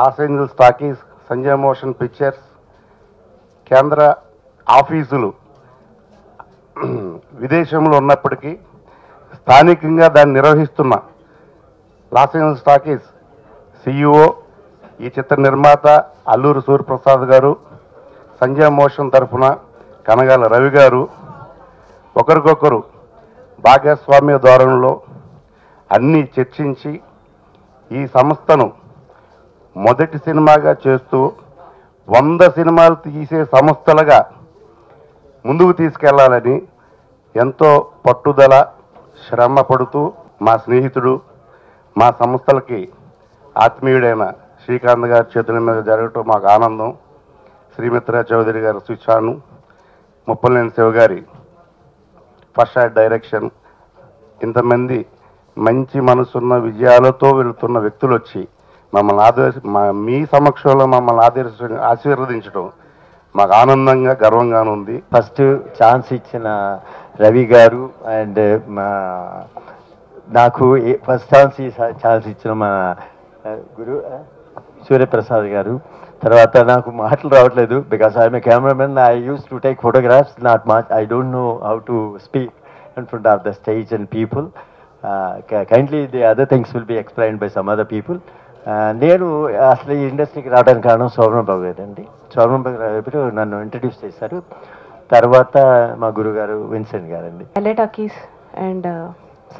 Los Angeles talkies, Sanjay motion pictures కేంద్ర ఆఫీసులు విదేశంలో ఉన్నప్పటికీ స్థానికంగా దాన్ని నిర్వహిస్తున్న లాస్ ఏంజల్స్ టాకీస్ CEO, ఈ చిత్ర నిర్మాత అల్లూరి సూర్యప్రసాద్ గారు, సంజయ్ మోషన్ తరఫున కనగాల రవి గారు ఒకరికొకరు భాగస్వామ్య ధోరణిలో అన్నీ చర్చించి ఈ సంస్థను మొదటి సినిమాగా చేస్తూ 100 సినిమాలు తీసే సంస్థలుగా ముందుకు తీసుకెళ్లాలని ఎంతో పట్టుదల శ్రమ పడుతూ మా స్నేహితుడు, మా సంస్థలకి ఆత్మీయుడైన శ్రీకాంత్ గారి చేతుల మీద జరగటం మాకు ఆనందం. శ్రీమిత్ర చౌదరి గారి స్విచ్చాను, ముప్పలనేని శివ గారి ఫస్ట్ షాట్ డైరెక్షన్, ఇంతమంది మంచి మనసున్న విజయాలతో వెళుతున్న వ్యక్తులు వచ్చి మమ్మల్ని మీ సమక్షంలో మమ్మల్ని ఆశీర్వదించడం మాకు ఆనందంగా గర్వంగాను ఉంది. ఫస్ట్ ఛాన్స్ ఇచ్చిన రవి గారు అండ్ నాకు ఫస్ట్ ఛాన్స్ ఇచ్చిన మా గురు సూర్యప్రసాద్ గారు. తర్వాత నాకు మాటలు రావట్లేదు because I'm a cameraman. I use to take photographs, not much. I don't know how to speak in front of the stage and people. Kindly the other things will be explained by some other people. నేను అసలు ఈ ఇండస్ట్రీకి రావడానికి కారణం శోభనబాబు గారండి. శోభనబాబు గారు నన్ను introduce చేశారు. తర్వాత మా గురుగారు విన్సెంట్ గారండి. LA talkies and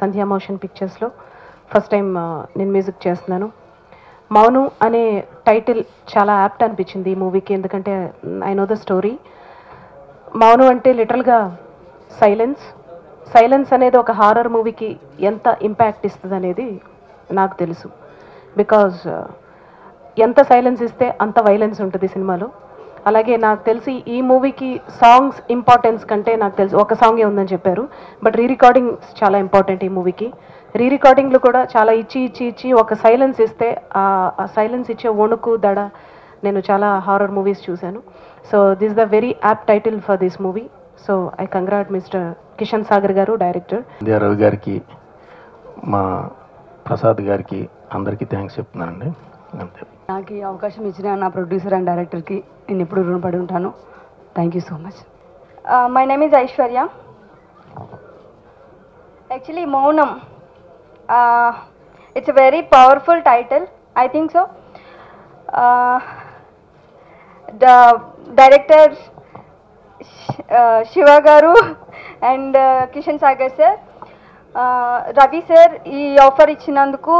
Sandhya motion పిక్చర్స్లో ఫస్ట్ టైం నేను మ్యూజిక్ చేస్తున్నాను. మౌను అనే టైటిల్ చాలా యాప్ట్ అనిపించింది ఈ మూవీకి, ఎందుకంటే ఐ నో ద స్టోరీ. మౌను అంటే లిటరల్గా సైలెన్స్ అనేది ఒక హారర్ మూవీకి ఎంత ఇంపాక్ట్ ఇస్తుంది అనేది నాకు తెలుసు. బికాజ్ ఎంత సైలెన్స్ ఇస్తే అంత వైలెన్స్ ఉంటుంది సినిమాలో. అలాగే నాకు తెలిసి ఈ మూవీకి సాంగ్స్ ఇంపార్టెన్స్ కంటే నాకు తెలిసి ఒక సాంగే ఉందని చెప్పారు, బట్ రికార్డింగ్ చాలా ఇంపార్టెంట్ ఈ మూవీకి. రికార్డింగ్లు కూడా చాలా ఇచ్చి ఒక సైలెన్స్ ఇస్తే ఆ సైలెన్స్ ఇచ్చే వణుకు దడ నేను చాలా హారర్ మూవీస్ చూశాను. So this the very app title for this movie. So I congrats mister Kishan Sagar గారు, డైరెక్టర్. రవి గారికి, మా ప్రసాద్ గారికి అందరికీ థ్యాంక్స్ చెప్తున్నానండి. అంతే. నాకు ఈ అవకాశం ఇచ్చిన నా ప్రొడ్యూసర్ అండ్ డైరెక్టర్కి నేను ఎప్పుడు రుణపడి ఉంటాను. Thank you so much. My name is Aishwarya. Actually మౌనం, it's a very powerful title, I think so. The director Shiva garu and Kishan Sagar sir, Ravi sir ఈ ఆఫర్ ఇచ్చినందుకు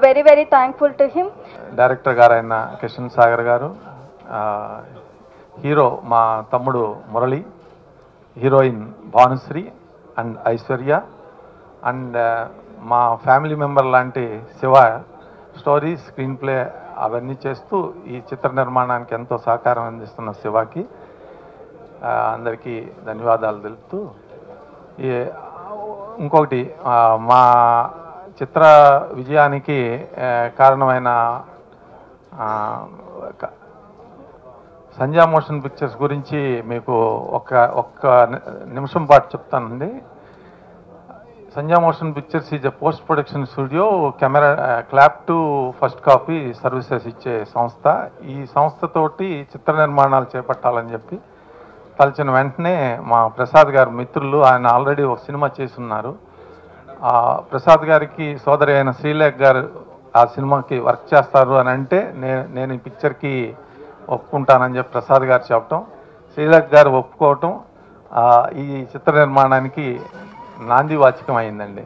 very very thankful to him. Director గారైన కిషన్ సాగర్ గారు, hero మా తమ్ముడు Murali, heroine Bhanusri and Aishwarya, and మా family member లాంటి Shiva, story screen play అవన్నీ చేస్తూ ఈ చిత్ర నిర్మాణానికి ఎంతో సహకారం అందిస్తున్న శివకి అందరికీ ధన్యవాదాలు తెలుపుతూ, ఇంకొకటి మా చిత్ర విజయానికి కారణమైన సంధ్యా మోషన్ పిక్చర్స్ గురించి మీకు ఒక్క నిమిషం పాటు చెప్తానండి. Sandhya motion pictures is a post production studio, camera clap to first copy services ఇచ్చే సంస్థ. ఈ సంస్థతోటి చిత్ర నిర్మాణాలు చేపట్టాలని చెప్పి తలచిన వెంటనే మా ప్రసాద్ గారు మిత్రులు, ఆయన ఆల్రెడీ ఒక సినిమా చేస్తున్నారు. ప్రసాద్ గారికి సోదరి అయిన శ్రీలేఖ గారు ఆ సినిమాకి వర్క్ చేస్తారు అని అంటే నేను ఈ పిక్చర్కి ఒప్పుకుంటానని చెప్పి ప్రసాద్ గారు చెప్పటం, శ్రీలేఖ గారు ఒప్పుకోవటం ఈ చిత్ర నిర్మాణానికి నాంది వాచకం అయిందండి.